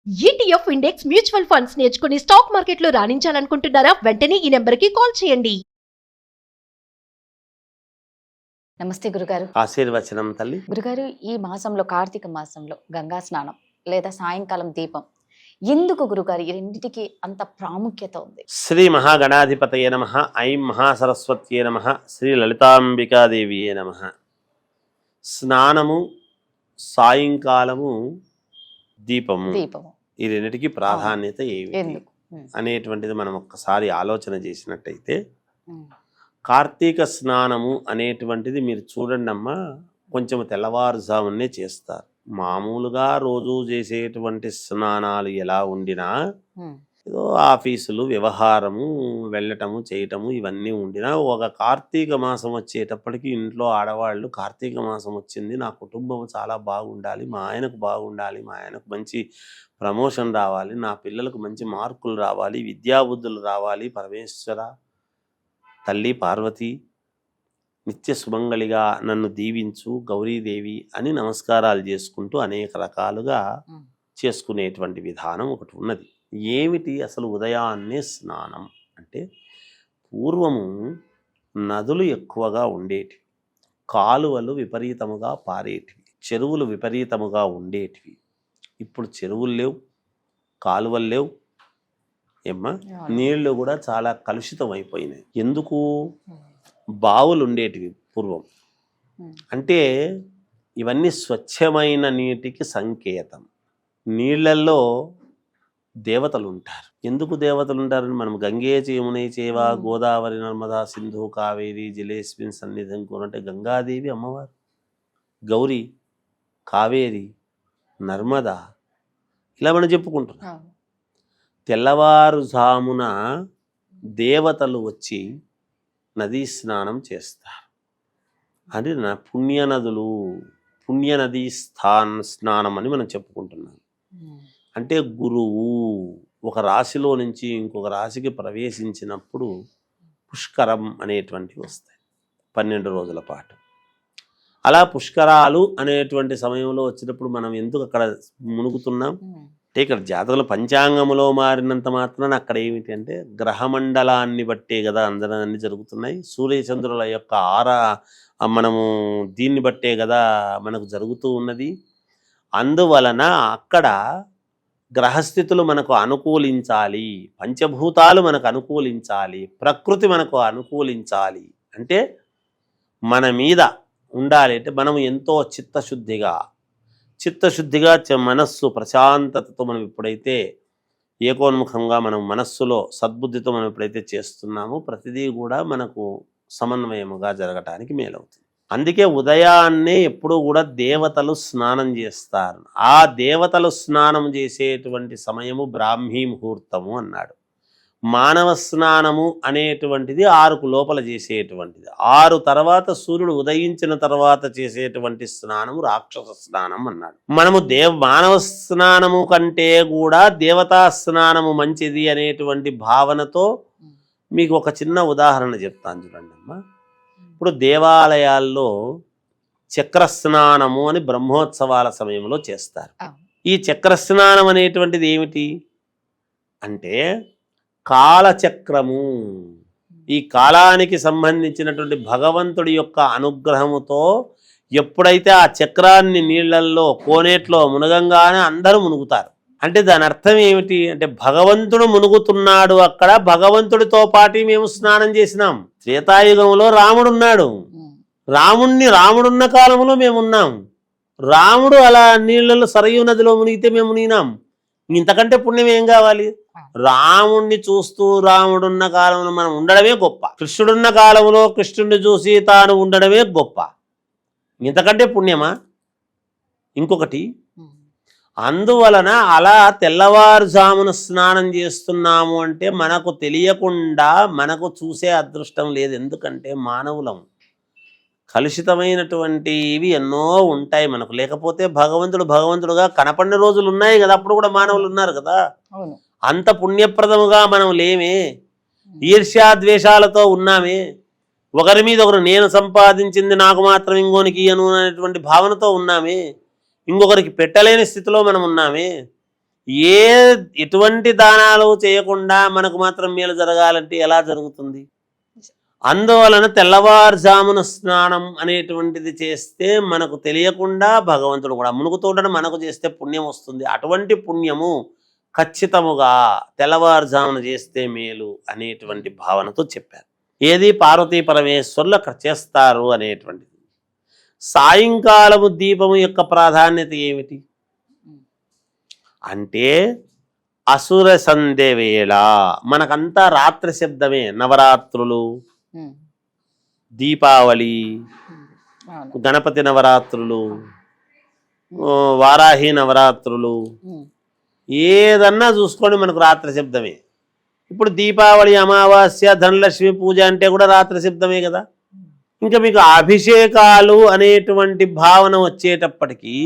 ETF index mutual funds నేర్చుకుని stock మార్కెట్లో రాణించాలనుకుంటున్నారా? వెంటనే ఈ నెంబర్కి కాల్ చేయండి. నమస్తే గురుగారు. ఆశీర్వచనం తల్లి. గురుగారు, ఈ మాసంలో కార్తీక మాసంలో గంగా స్నానం లేదా సాయంకాలం దీపం ఎందుకు గురుగారు ఈ రెండింటికి అంత ప్రాముఖ్యత ఉంది? శ్రీ మహాగణాధిపతయే నమః. ఐం మహాసరస్వత్యే నమః. శ్రీ లలితాంబికాదేవియే నమః. స్నానము, సాయంకాలము దీపము, ఈ రెండింటికి ప్రాధాన్యత ఏమిటి అనేటువంటిది మనం ఒక్కసారి ఆలోచన చేసినట్టయితే, కార్తీక స్నానము అనేటువంటిది మీరు చూడండి అమ్మా, కొంచెం తెల్లవారుజామునే చేస్తారు. మామూలుగా రోజు చేసేటువంటి స్నానాలు ఎలా ఉండినా, ఏదో ఆఫీసులు వ్యవహారము వెళ్ళటము చేయటము ఇవన్నీ ఉండినా, ఒక కార్తీక మాసం వచ్చేటప్పటికి ఇంట్లో ఆడవాళ్ళు కార్తీక మాసం వచ్చింది, నా కుటుంబం చాలా బాగుండాలి, మా ఆయనకు బాగుండాలి, మా ఆయనకు మంచి ప్రమోషన్ రావాలి, నా పిల్లలకు మంచి మార్కులు రావాలి, విద్యాబుద్ధులు రావాలి, పరమేశ్వర తల్లి పార్వతి నిత్య సుమంగళిగా నన్ను దీవించు గౌరీదేవి అని నమస్కారాలు చేసుకుంటూ అనేక రకాలుగా చేసుకునేటువంటి విధానం ఒకటి ఉన్నది. ఏమిటి అసలు ఉదయాన్నే స్నానం అంటే, పూర్వము నదులు ఎక్కువగా ఉండేటివి, కాలువలు విపరీతముగా పారేటివి, చెరువులు విపరీతముగా ఉండేటివి. ఇప్పుడు చెరువులు లేవు, కాలువలు లేవు, ఏమ్మా నీళ్లు కూడా చాలా కలుషితం అయిపోయినాయి. ఎందుకు? బావులు ఉండేటివి పూర్వం. అంటే ఇవన్నీ స్వచ్ఛమైన నీటికి సంకేతం. నీళ్లలో దేవతలు ఉంటారు. ఎందుకు దేవతలు ఉంటారని మనం గంగే యమునే చైవ గోదావరి నర్మదా సింధు కావేరి జలేస్మిన్ సన్నిధిం అంటే గంగాదేవి అమ్మవారు, గౌరీ, కావేరి, నర్మదా ఇలా మనం చెప్పుకుంటున్నాం. తెల్లవారుజామున దేవతలు వచ్చి నదీ స్నానం చేస్తారు. అది పుణ్యనదులు, పుణ్యనదీ స్నానం అని మనం చెప్పుకుంటున్నాం. అంటే గురువు ఒక రాశిలో నుంచి ఇంకొక రాశికి ప్రవేశించినప్పుడు పుష్కరం అనేటువంటివి వస్తాయి 12 రోజుల పాటు. అలా పుష్కరాలు అనేటువంటి సమయంలో వచ్చినప్పుడు మనం ఎందుకు అక్కడ మునుగుతున్నాం అంటే, ఇక్కడ జాతకుల పంచాంగములో మారినంత మాత్రాన అక్కడ ఏమిటి అంటే గ్రహమండలాన్ని బట్టే కదా అందరూ జరుగుతున్నాయి. సూర్యచంద్రుల యొక్క మనము దీన్ని బట్టే కదా మనకు జరుగుతూ ఉన్నది. అందువలన అక్కడ గ్రహస్థితులు మనకు అనుకూలించాలి, పంచభూతాలు మనకు అనుకూలించాలి, ప్రకృతి మనకు అనుకూలించాలి. అంటే మన మీద ఉండాలి అంటే మనం ఎంతో చిత్తశుద్ధిగా మనస్సు ప్రశాంతతతో మనం ఎప్పుడైతే ఏకోన్ముఖంగా మనం మనస్సులో సద్బుద్ధితో మనం ఎప్పుడైతే చేస్తున్నామో ప్రతిదీ కూడా మనకు సమన్వయముగా జరగటానికి మేలవుతుంది. అందుకే ఉదయాన్నే ఎప్పుడూ కూడా దేవతలు స్నానం చేస్తారు. ఆ దేవతలు స్నానం చేసేటువంటి సమయము బ్రాహ్మీ ముహూర్తము అన్నాడు. మానవ స్నానము అనేటువంటిది 6కు లోపల చేసేటువంటిది. 6 తర్వాత సూర్యుడు ఉదయించిన తర్వాత చేసేటువంటి స్నానము రాక్షస స్నానం అన్నాడు. మనము మానవ స్నానము కంటే కూడా దేవతా స్నానము మంచిది అనేటువంటి భావనతో మీకు ఒక చిన్న ఉదాహరణ చెప్తాను చూడండి అమ్మా. ఇప్పుడు దేవాలయాల్లో చక్రస్నానము అని బ్రహ్మోత్సవాల సమయంలో చేస్తారు. ఈ చక్రస్నానం అనేటువంటిది ఏమిటి అంటే కాలచక్రము. ఈ కాలానికి సంబంధించినటువంటి భగవంతుడి యొక్క అనుగ్రహముతో ఎప్పుడైతే ఆ చక్రాన్ని నీళ్లల్లో కోనేట్లో మునగంగానే అందరూ మునుగుతారు. అంటే దాని అర్థం ఏమిటి అంటే భగవంతుడు మునుగుతున్నాడు అక్కడ, భగవంతుడితో పాటు మేము స్నానం చేసినాం. త్రేతాయుగంలో రాముడున్నాడు, రాముడున్న కాలంలో మేమున్నాం. రాముడు అలా నీళ్లలో సరయూ నదిలో మునిగితే మేము మునిగినాం. ఇంతకంటే పుణ్యం ఏం కావాలి? రాముణ్ణి చూస్తూ రాముడున్న కాలంలో మనం ఉండడమే గొప్ప. కృష్ణుడున్న కాలంలో కృష్ణుడిని చూసి తాను ఉండడమే గొప్ప. ఇంతకంటే పుణ్యమా? ఇంకొకటి, అందువలన అలా తెల్లవారుజామున స్నానం చేస్తున్నాము అంటే మనకు తెలియకుండా మనకు చూసే అదృష్టం లేదు. ఎందుకంటే మానవులం, కలుషితమైనటువంటివి ఎన్నో ఉంటాయి మనకు. లేకపోతే భగవంతుడుగా కనపడిన రోజులు ఉన్నాయి కదా, అప్పుడు కూడా మానవులు ఉన్నారు కదా. అంత పుణ్యప్రదముగా మనం లేమే, ఈర్ష్యాద్వేషాలతో ఉన్నామే, ఒకరి మీద ఒకరు నేను సంపాదించింది నాకు మాత్రం ఇంకోనికి ఇయ్యను అనేటువంటి భావనతో ఉన్నామే, ఇంకొకరికి పెట్టలేని స్థితిలో మనం ఉన్నామే. ఎటువంటి దానాలు చేయకుండా మనకు మాత్రం మేలు జరగాలంటే ఎలా జరుగుతుంది? అందువలన తెల్లవారుజామున స్నానం అనేటువంటిది చేస్తే మనకు తెలియకుండా భగవంతుడు కూడా మునుగుతోటను మనకు చేస్తే పుణ్యం వస్తుంది. అటువంటి పుణ్యము ఖచ్చితముగా తెల్లవారుజామున చేస్తే మేలు అనేటువంటి భావనతో చెప్పారు. ఏది పార్వతీ పరమేశ్వరులు అక్కడ చేస్తారు అనేటువంటిది. సాయంకాలము దీపము యొక్క ప్రాధాన్యత ఏమిటి అంటే అసుర సంధ్య వేళ. మనకంతా రాత్రి శబ్దమే. నవరాత్రులు, దీపావళి, గణపతి నవరాత్రులు, వారాహి నవరాత్రులు, ఏదన్నా చూసుకోండి మనకు రాత్రి శబ్దమే. ఇప్పుడు దీపావళి, అమావాస్య, ధనలక్ష్మి పూజ అంటే కూడా రాత్రి శబ్దమే కదా. ఇంకా మీకు అభిషేకాలు అనేటువంటి భావన వచ్చేటప్పటికీ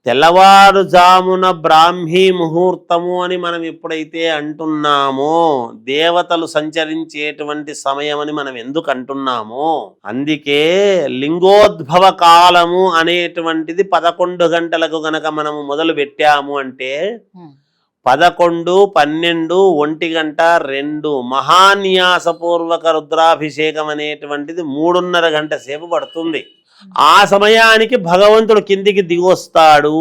తెల్లవారుజామున బ్రాహ్మీ ముహూర్తము అని మనం ఎప్పుడైతే అంటున్నామో, దేవతలు సంచరించేటువంటి సమయం అని మనం ఎందుకు అంటున్నామో, అందుకే లింగోద్భవ కాలము అనేటువంటిది 11 గంటలకు గనక మనము మొదలు పెట్టాము అంటే 11, 12, 1 గంట 2 మహాన్యాసపూర్వక రుద్రాభిషేకం అనేటువంటిది 3.5 గంట సేపు పడుతుంది. ఆ సమయానికి భగవంతుడు కిందికి దిగొస్తాడు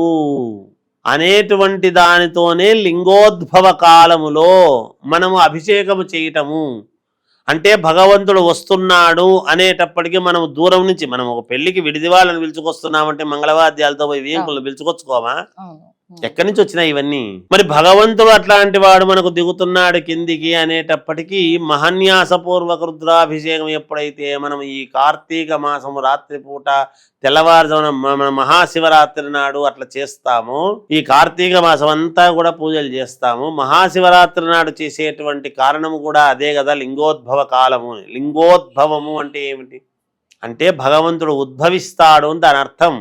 అనేటువంటి దానితోనే లింగోద్భవ కాలములో మనము అభిషేకము చేయటము అంటే భగవంతుడు వస్తున్నాడు అనేటప్పటికీ మనము దూరం నుంచి, మనం ఒక పెళ్లికి విడిది వాళ్ళని పిలుచుకొస్తున్నామంటే మంగళవాద్యాలతో పోయి వేంకులు పిలుచుకొచ్చుకోమా? ఎక్కడి నుంచి వచ్చినాయి ఇవన్నీ? మరి భగవంతుడు అట్లాంటి వాడు మనకు దిగుతున్నాడు కిందికి అనేటప్పటికీ మహాన్యాసపూర్వక రుద్రాభిషేకం ఎప్పుడైతే మనం ఈ కార్తీక మాసము రాత్రిపూట తెల్లవారుజామున మహాశివరాత్రి నాడు అట్లా చేస్తాము, ఈ కార్తీక మాసం అంతా కూడా పూజలు చేస్తాము. మహాశివరాత్రి నాడు చేసేటువంటి కారణము కూడా అదే కదా, లింగోద్భవ కాలము. లింగోద్భవము అంటే ఏమిటి అంటే భగవంతుడు ఉద్భవిస్తాడు అని దాని అర్థం.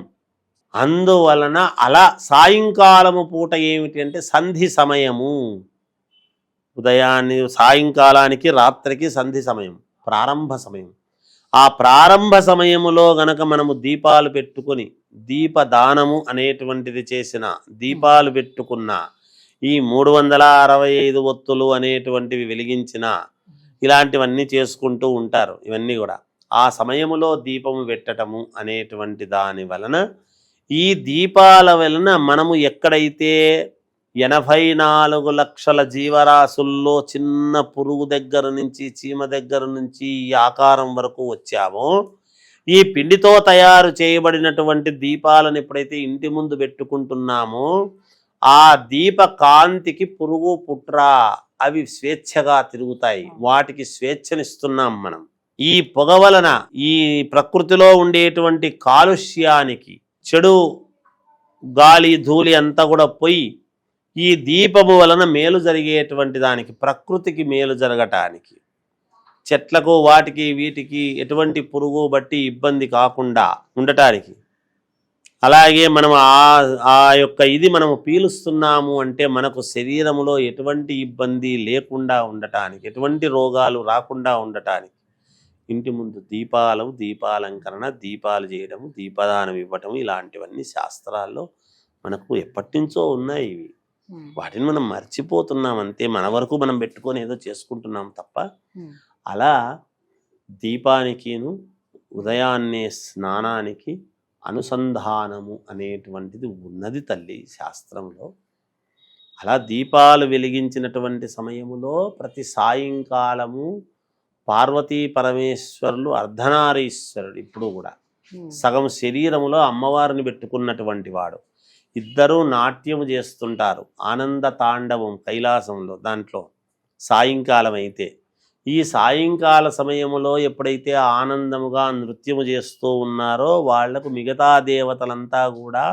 అందువలన అలా సాయంకాలము పూట ఏమిటి అంటే సంధి సమయము. ఉదయాన్ని సాయంకాలానికి రాత్రికి సంధి సమయం, ప్రారంభ సమయం. ఆ ప్రారంభ సమయములో గనక మనము దీపాలు పెట్టుకొని దీపదానము అనేటువంటిది చేసిన, దీపాలు పెట్టుకున్న, ఈ 365 ఒత్తులు అనేటువంటివి వెలిగించిన, ఇలాంటివన్నీ చేసుకుంటూ ఉంటారు. ఇవన్నీ కూడా ఆ సమయములో దీపము పెట్టటము అనేటువంటి దాని వలన, ఈ దీపాల వలన మనము ఎక్కడైతే 84 లక్షల జీవరాశుల్లో చిన్న పురుగు దగ్గర నుంచి, చీమ దగ్గర నుంచి ఈ ఆకారం వరకు వచ్చామో, ఈ పిండితో తయారు చేయబడినటువంటి దీపాలను ఎప్పుడైతే ఇంటి ముందు పెట్టుకుంటున్నామో, ఆ దీప కాంతికి పురుగు పుట్ర అవి స్వేచ్ఛగా తిరుగుతాయి. వాటికి స్వేచ్ఛనిస్తున్నాం మనం. ఈ పొగ వలన ఈ ప్రకృతిలో ఉండేటువంటి కాలుష్యానికి, చెడు గాలి ధూళి అంతా కూడా పోయి ఈ దీపము వలన మేలు జరిగేటువంటి దానికి, ప్రకృతికి మేలు జరగటానికి, చెట్లకు వాటికి వీటికి ఎటువంటి పురుగు బట్టి ఇబ్బంది కాకుండా ఉండటానికి, అలాగే మనం ఆ యొక్క ఇది మనము పీలుస్తున్నాము అంటే మనకు శరీరములో ఎటువంటి ఇబ్బంది లేకుండా ఉండటానికి, ఎటువంటి రోగాలు రాకుండా ఉండటానికి ఇంటి ముందు దీపాలు, దీపాలంకరణ, దీపాలు చేయడము, దీపదానం ఇవ్వటము, ఇలాంటివన్నీ శాస్త్రాల్లో మనకు ఎప్పటి నుంచో ఉన్నాయి. ఇవి వాటిని మనం మర్చిపోతున్నాం అంతే. మన వరకు మనం పెట్టుకొని ఏదో చేసుకుంటున్నాం తప్ప. అలా దీపానికిను ఉదయాన్నే స్నానానికి అనుసంధానము అనేటువంటిది ఉన్నది తల్లి శాస్త్రంలో. అలా దీపాలు వెలిగించినటువంటి సమయములో ప్రతి సాయంకాలము పార్వతీ పరమేశ్వరులు అర్ధనారీశ్వరుడు ఇప్పుడు కూడా సగం శరీరములో అమ్మవారిని పెట్టుకున్నటువంటి వాడు. ఇద్దరూ నాట్యము చేస్తుంటారు, ఆనంద తాండవం కైలాసంలో. దాంట్లో సాయంకాలం అయితే, ఈ సాయంకాల సమయములో ఎప్పుడైతే ఆనందముగా నృత్యము చేస్తూ ఉన్నారో వాళ్లకు మిగతా దేవతలంతా కూడా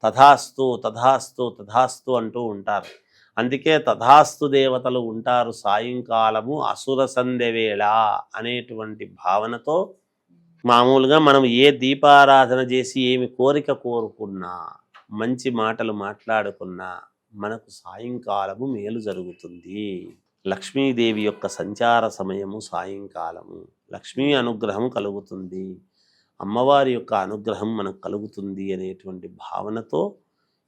తథాస్తు తథాస్తు తథాస్తు అంటూ ఉంటారు. అందుకే తథాస్తు దేవతలు ఉంటారు సాయంకాలము అసుర సంధ్య వేళ అనేటువంటి భావనతో. మామూలుగా మనం ఏ దీపారాధన చేసి ఏమి కోరిక కోరుకున్నా, మంచి మాటలు మాట్లాడుకున్నా మనకు సాయంకాలము మేలు జరుగుతుంది. లక్ష్మీదేవి యొక్క సంచార సమయము సాయంకాలము. లక్ష్మీ అనుగ్రహం కలుగుతుంది, అమ్మవారి యొక్క అనుగ్రహం మనకు కలుగుతుంది అనేటువంటి భావనతో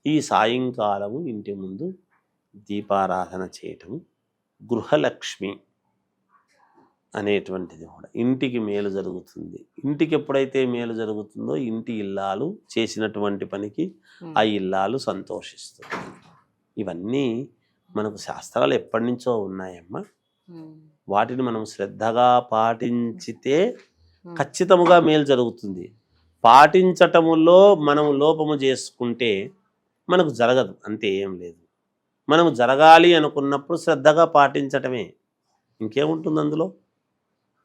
ఈ సాయంకాలము ఇంటి ముందు దీపారాధన చేయటం గృహలక్ష్మి అనేటువంటిది కూడా ఇంటికి మేలు జరుగుతుంది. ఇంటికి ఎప్పుడైతే మేలు జరుగుతుందో ఇంటి ఇల్లాలు చేసినటువంటి పనికి ఆ ఇల్లాలు సంతోషిస్తుంది. ఇవన్నీ మనకు శాస్త్రాలు ఎప్పటి నుంచో ఉన్నాయమ్మా. వాటిని మనం శ్రద్ధగా పాటించితే ఖచ్చితముగా మేలు జరుగుతుంది. పాటించటములో మనం లోపము చేసుకుంటే మనకు జరగదు, అంతే, ఏం లేదు. మనము జరగాలి అనుకున్నప్పుడు శ్రద్ధగా పాటించటమే, ఇంకేముంటుంది అందులో.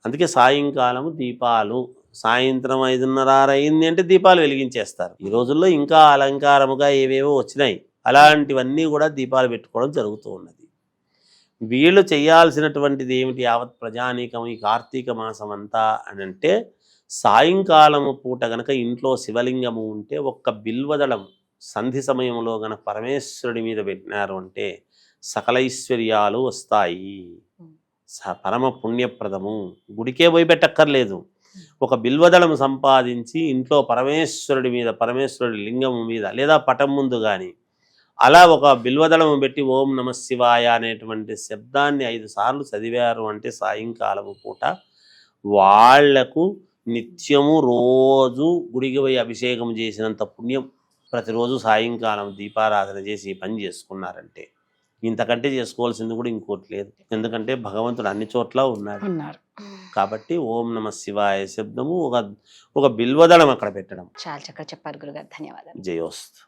అందుకే సాయంకాలము దీపాలు, సాయంత్రం 5:30 అయింది అంటే దీపాలు వెలిగించేస్తారు. ఈ రోజుల్లో ఇంకా అలంకారముగా ఏవేవో వచ్చినాయి, అలాంటివన్నీ కూడా దీపాలు పెట్టుకోవడం జరుగుతూ ఉన్నది. వీళ్ళు చేయాల్సినటువంటిది ఏమిటి? యావత్ ప్రజానీకం ఈ కార్తీక మాసం అంతా అని అంటే, సాయంకాలము పూట గనక ఇంట్లో శివలింగము ఉంటే ఒక్క బిల్వదళం సంధి సమయంలో గనక పరమేశ్వరుడి మీద పెట్టినారు అంటే సకలైశ్వర్యాలు వస్తాయి. పరమ పుణ్యప్రదము. గుడికే పోయి పెట్టక్కర్లేదు. ఒక బిల్వదళం సంపాదించి ఇంట్లో పరమేశ్వరుడి మీద, పరమేశ్వరుడి లింగం మీద లేదా పటం ముందు కానీ అలా ఒక బిల్వదళము పెట్టి ఓం నమ శివాయ అనేటువంటి శబ్దాన్ని 5 సార్లు చదివారు అంటే సాయంకాలము పూట వాళ్లకు నిత్యము రోజు గుడికి పోయి అభిషేకం చేసినంత పుణ్యం. ప్రతిరోజు సాయంకాలం దీపారాధన చేసి ఈ పని చేసుకున్నారంటే ఇంతకంటే చేసుకోవాల్సింది కూడా ఇంకోటి లేదు. ఎందుకంటే భగవంతుడు అన్ని చోట్ల ఉన్నాడు కాబట్టి ఓం నమ శివాయ శబ్దము ఒక బిల్వదళం అక్కడ పెట్టడం. చాలా చక్కగా చెప్పారు గురుగారు, ధన్యవాదాలు. జయోస్తు.